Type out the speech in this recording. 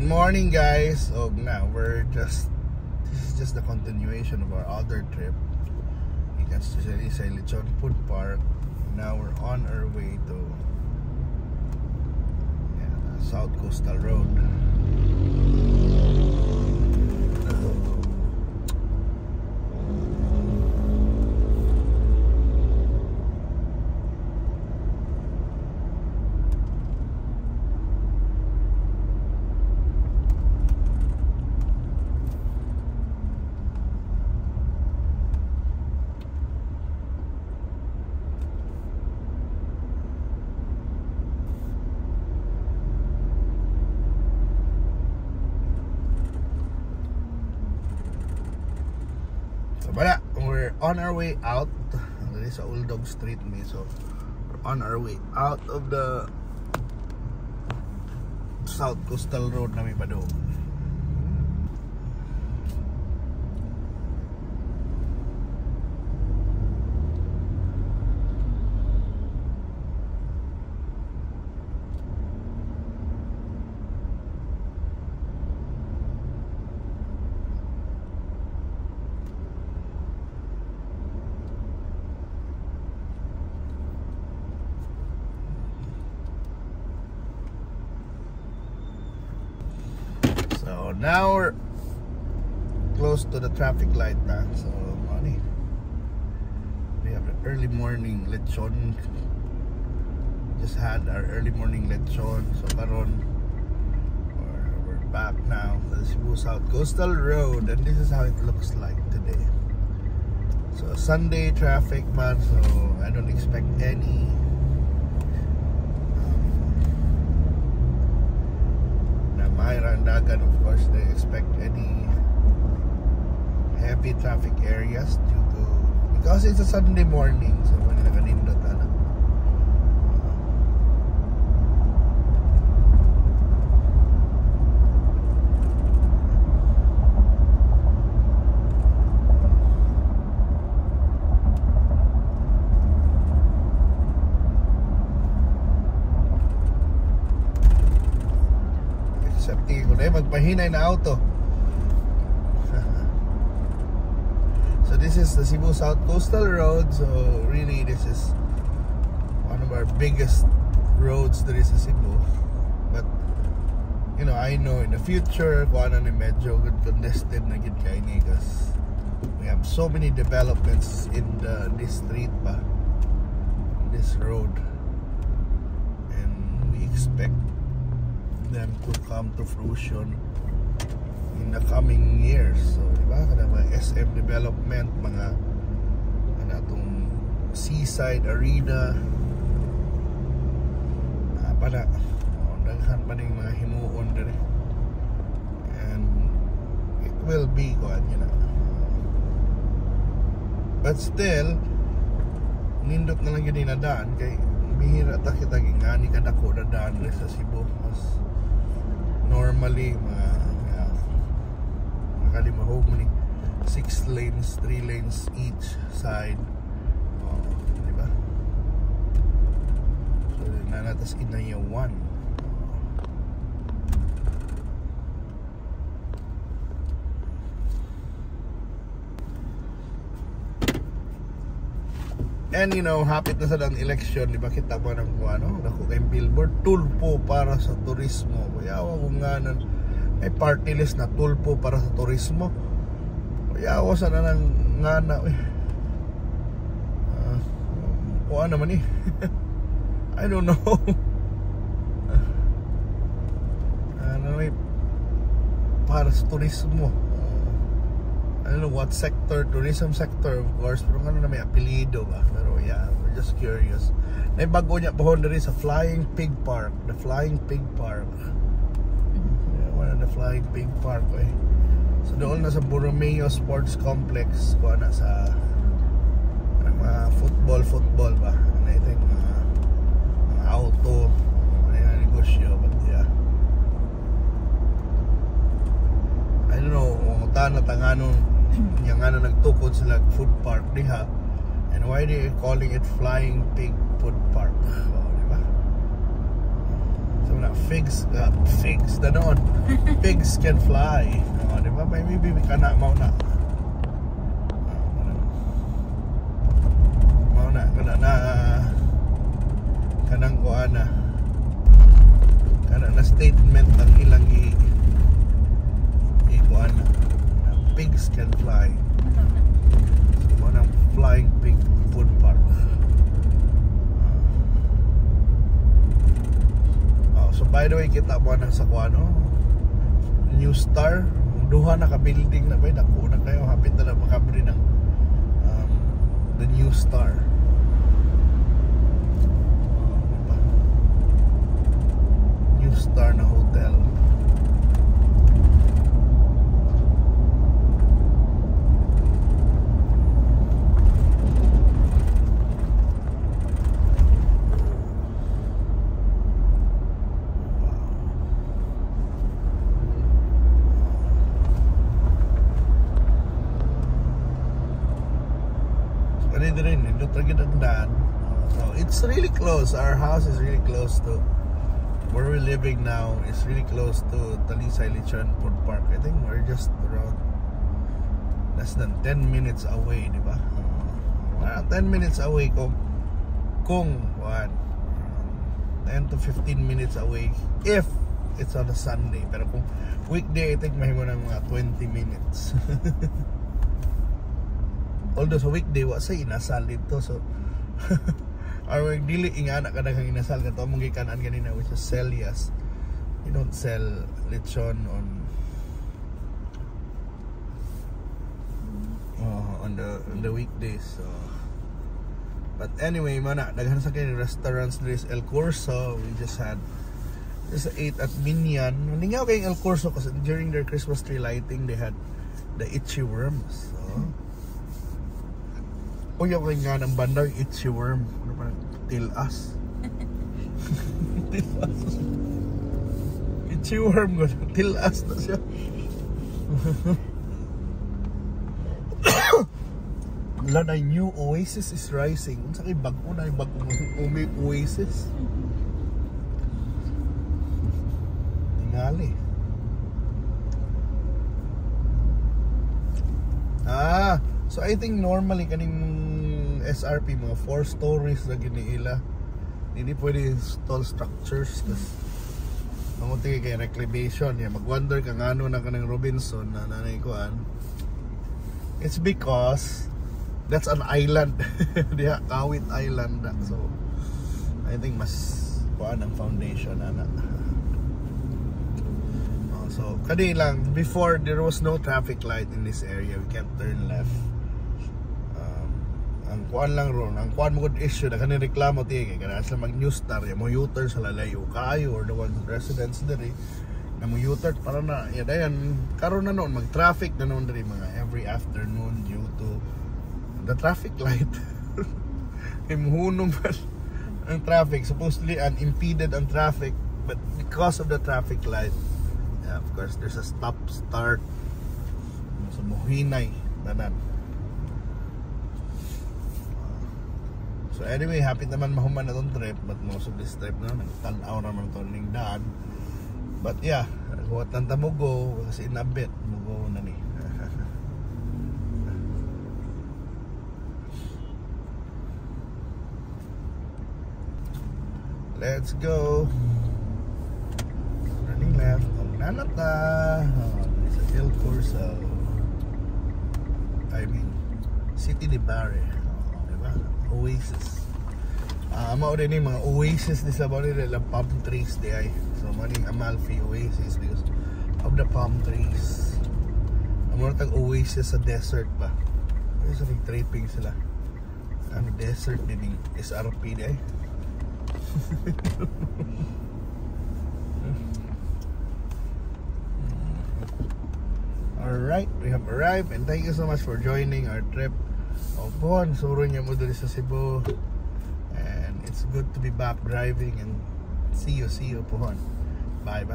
morning, guys. So now this is just the continuation of our other trip. You can see sa Lechon Food Park. Now we're on our way to South Coastal Road. We're on our way out. This is Old Dog Street, so we're on our way out of the South Coastal Road na may padong. So now we're close to the traffic light na. So we have an early morning lechon. Just had our early morning lechon. So karon we're back now to the Cebu South Coastal Road, and this is how it looks like today. So Sunday traffic man, so I don't expect any Randagan, of course, they expect any heavy traffic areas because it's a Sunday morning. So when naganindot na magpahinay na auto. So this is the Cebu South Coastal Road. So really this is one of our biggest roads there is in Cebu. But you know, I know in the future kung ano ni medyo good congested na gid kay ni, because we have so many developments in this street pa, this road, and we expect them to come to fruition in the coming years. So diba, kada mga SM development, mga atong seaside arena para daghan pa ning mga himuon dire, and it will be good, you know. But still nindot na lang yun inadaan kay bihira ta kita gingani kada ko na daan sa Cebu. Normally makalimahog mo ni 6 lanes, 3 lanes each side. Diba? So nanatas inaya 1. And you know, hapit na sa dan election, di ba kita pa ng dako kay billboard, tulpo para sa turismo. Kaya kung nga ay party list na tulpo para sa turismo. Kaya sa na ng ngana kung ano man I don't know. Para sa turismo. I don't know what sector, tourism sector of course, pero ano na may apelido ba? Pero yeah, we're just curious. May bago niya pohon na rin sa Flying Pig Park. The Flying Pig Park. Yeah, one of the Flying Pig Park So doon na sa Borromeo Sports Complex, kung na sa mga football ba? And I think mga auto, mga negosyo, but yeah. I don't know, kung tanganon yung nagtukod sila food park diha, and why they calling it Flying Pig Food Park, diba? So na figs na noon. Pigs can fly. Di ba? Maybe ka na mauna. Kana na kanang kuana. Kana na statement ang ilang kuana. Pigs can fly. So, ng flying pig food park. So by the way, kita mo nang sa kuano New Star, duha na ka building na ba, naku na kayo, hapit na lang makabri ng the New Star. New Star na hotel. So it's really close. Our house is really close to where we're living now. It's really close to Talisay Lechon Food Park. I think we're just around less than 10 minutes away, di ba? 10 minutes away kung what, 10 to 15 minutes away if it's on a Sunday. Pero kung weekday, I think mahimo ng mga 20 minutes. Although sa weekday, wasa inasal dito. So, or dili ingana ka daghang inasal ka to. Mong gikanan ganina, which is Celias. You don't sell lechon on the weekdays. So. But anyway, mana, daghan sa kayo restaurants. There is El Corso. We just ate at Minyan. Nalingaw kayong El Corso kasi during their Christmas tree lighting, they had the itchy worms. So, uyaw kayo nga ng bandang itchy worm. Tilas. Tilas. Itchy worm. Tilas na siya. Wala na, new oasis is rising. Kung sa kayo bago na yung bagong oasis. Tingali. So I think normally kaning SRP mga 4 stories na giniila. Hindi pwede install structures kasi mamunti kay reclamation. Mag-wonder ka nga ano na kanang Robinson na nanay kuan. It's because that's an island. Diha, Kawit Island. So I think mas kuan ang foundation ana. So kadi lang, before there was no traffic light in this area. We can't turn left. Ang kuan lang ron, ang kuan mo good issue na kaning reklamo tiya kay kana sila mag New Star mo U-turn sa lalayo kayo or the one residents diri na mo U-turn para na dayan karon na noon mag traffic na noon diri mga every afternoon due to the traffic light. Imuhunong pa ang traffic, supposedly unimpeded ang traffic, but because of the traffic light, of course there's a stop start. So muhinay tanan. So anyway, happy naman mahuman na itong trip. But most of this trip na nagtanaw naman ito ning daan. But yeah, huwat nang tamugo kasi inabit mugo na ni. Let's go. Running left. Nanata. It's a El Corso. I mean, City de Barre. Diba? Oasis. Mao din yung mga oasis di sa bawah nila palm trees di ay. So maning Amalfi Oasis because of the palm trees. Amo tag oasis sa desert ba. Ay sa tripping sila. Ang desert din yung SRP di ay. Alright, we have arrived and thank you so much for joining our trip. Pohon, suro niya mo dito sa Cebu. And it's good to be back driving and see you Pohon. Bye.